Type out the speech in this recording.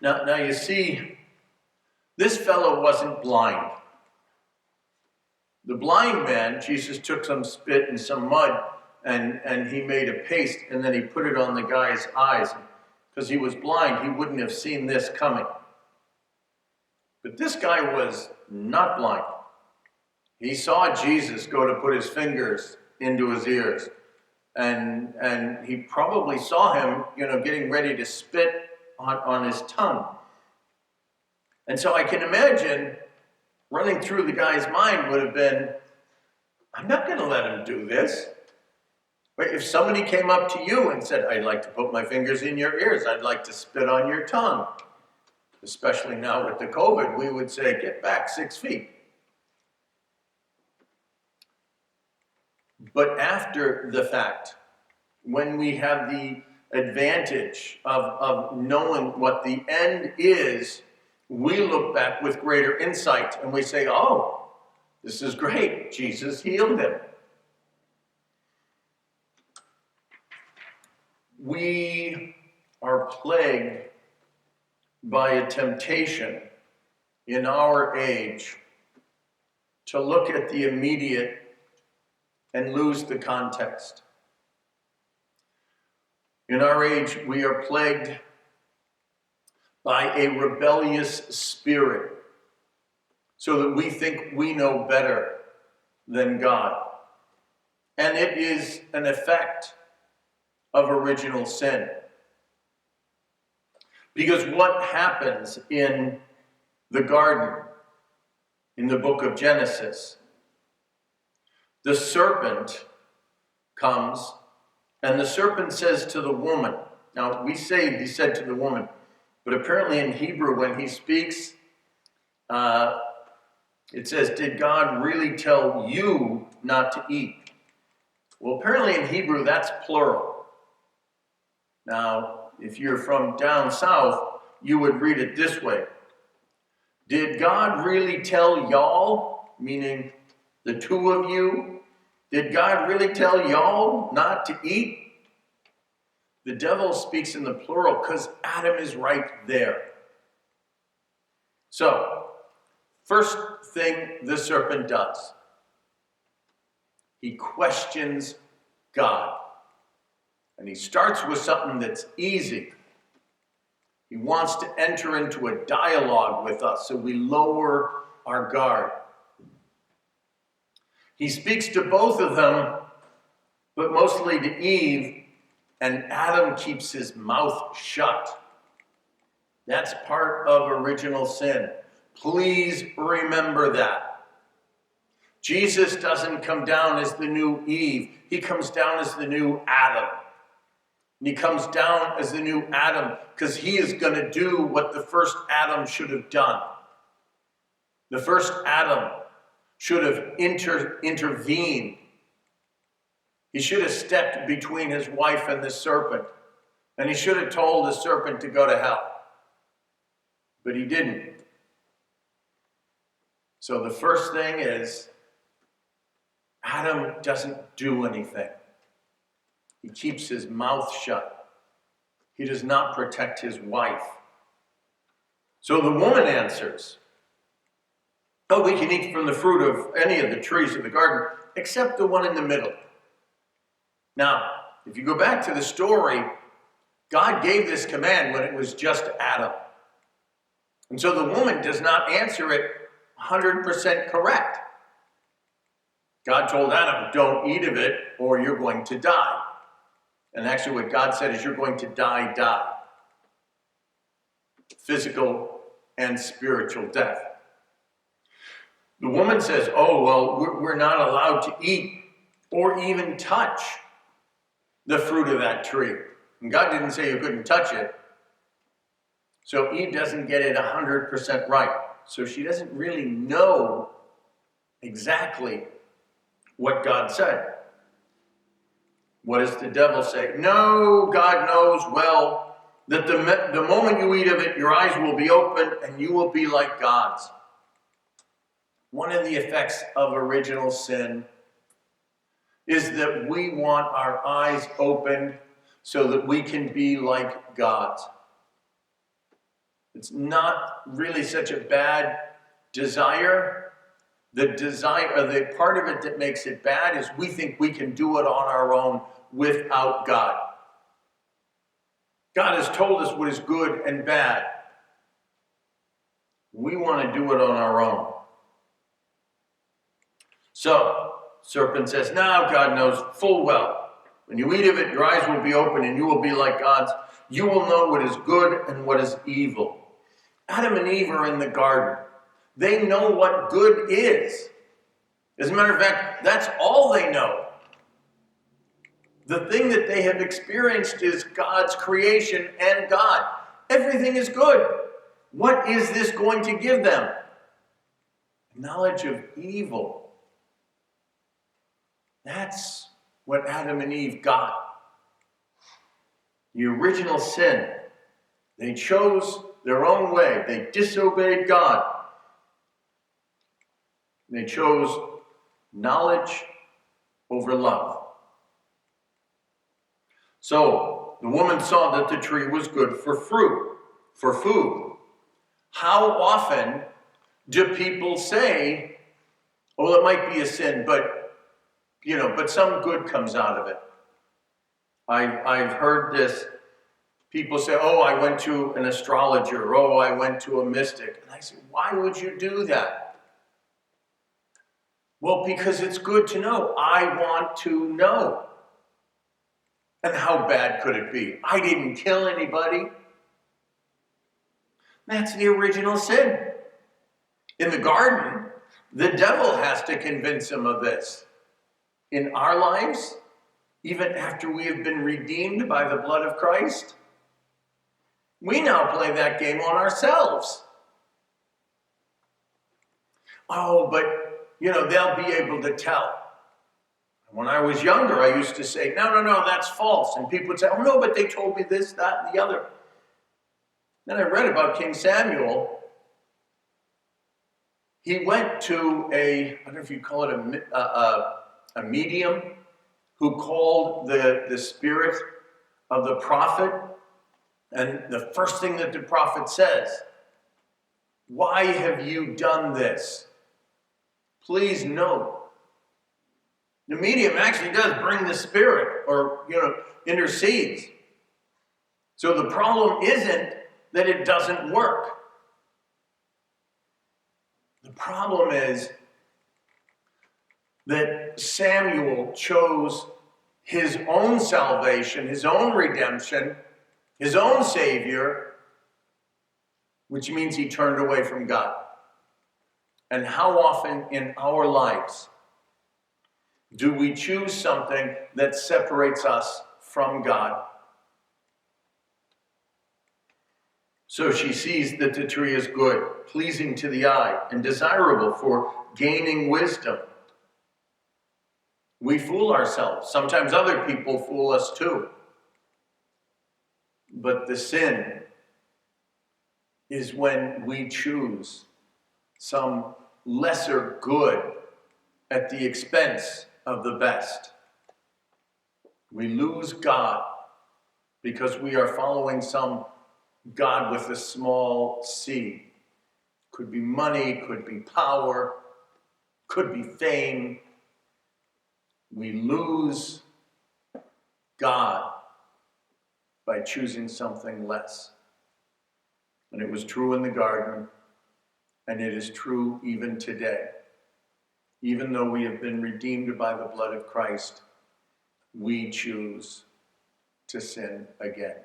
Now you see, this fellow wasn't blind. The blind man, Jesus took some spit and some mud and he made a paste and then he put it on the guy's eyes. Because he was blind, he wouldn't have seen this coming. But this guy was not blind. He saw Jesus go to put his fingers into his ears. And he probably saw him, getting ready to spit on his tongue. And so I can imagine running through the guy's mind would have been, I'm not going to let him do this. But if somebody came up to you and said, I'd like to put my fingers in your ears, I'd like to spit on your tongue, especially now with the COVID, we would say, get back 6 feet. But after the fact, when we have the advantage of knowing what the end is, we look back with greater insight and we say, oh, this is great. Jesus healed him. We are plagued by a temptation in our age to look at the immediate and lose the context. In our age, we are plagued by a rebellious spirit so that we think we know better than God. And it is an effect of original sin. Because what happens in the garden, in the book of Genesis, the serpent comes, and the serpent says to the woman, now we say he said to the woman, but apparently in Hebrew when he speaks, it says, did God really tell you not to eat? Well, apparently in Hebrew that's plural. Now, if you're from down south, you would read it this way. Did God really tell y'all, meaning the two of you, did God really tell y'all not to eat? The devil speaks in the plural because Adam is right there. So, first thing the serpent does, he questions God. And he starts with something that's easy. He wants to enter into a dialogue with us, so we lower our guard. He speaks to both of them, but mostly to Eve, and Adam keeps his mouth shut. That's part of original sin. Please remember that. Jesus doesn't come down as the new Eve. He comes down as the new Adam. And he comes down as the new Adam because he is going to do what the first Adam should have done. The first Adam should have intervened. He should have stepped between his wife and the serpent. And he should have told the serpent to go to hell. But he didn't. So the first thing is, Adam doesn't do anything. He keeps his mouth shut. He does not protect his wife. So the woman answers, oh, we can eat from the fruit of any of the trees of the garden, except the one in the middle. Now, if you go back to the story, God gave this command when it was just Adam. And so the woman does not answer it 100% correct. God told Adam, don't eat of it or you're going to die. And actually what God said is you're going to die. Physical and spiritual death. The woman says, oh, well, we're not allowed to eat or even touch the fruit of that tree. And God didn't say you couldn't touch it. So Eve doesn't get it 100% right. So she doesn't really know exactly what God said. What does the devil say? No, God knows well that the moment you eat of it, your eyes will be opened and you will be like gods. One of the effects of original sin is that we want our eyes opened so that we can be like gods. It's not really such a bad desire. The desire, or the part of it that makes it bad is we think we can do it on our own without God. God has told us what is good and bad. We want to do it on our own. So, serpent says, now God knows full well. When you eat of it, your eyes will be open and you will be like gods. You will know what is good and what is evil. Adam and Eve are in the garden. They know what good is. As a matter of fact, that's all they know. The thing that they have experienced is God's creation and God. Everything is good. What is this going to give them? Knowledge of evil. That's what Adam and Eve got. The original sin. They chose their own way. They disobeyed God. They chose knowledge over love. So, the woman saw that the tree was good for fruit, for food. How often do people say, oh, it might be a sin, but some good comes out of it? I've heard this. People say, oh, I went to an astrologer. Oh, I went to a mystic. And I say, why would you do that? Well, because it's good to know. I want to know. And how bad could it be? I didn't kill anybody. That's the original sin. In the garden, the devil has to convince him of this. In our lives, even after we have been redeemed by the blood of Christ, we now play that game on ourselves. Oh, but, they'll be able to tell. When I was younger, I used to say, no, that's false. And people would say, oh, no, but they told me this, that, and the other. Then I read about King Samuel. He went to I don't know if you call it a medium, who called the spirit of the prophet. And the first thing that the prophet says, why have you done this? Please note. The medium actually does bring the spirit or, intercedes. So the problem isn't that it doesn't work. The problem is that Samuel chose his own salvation, his own redemption, his own Savior, which means he turned away from God. And how often in our lives do we choose something that separates us from God? So she sees that the tree is good, pleasing to the eye, and desirable for gaining wisdom. We fool ourselves. Sometimes other people fool us too. But the sin is when we choose some lesser good at the expense of the best. We lose God because we are following some God with a small c. Could be money, could be power, could be fame. We lose God by choosing something less. And it was true in the garden, and it is true even today. Even though we have been redeemed by the blood of Christ, we choose to sin again.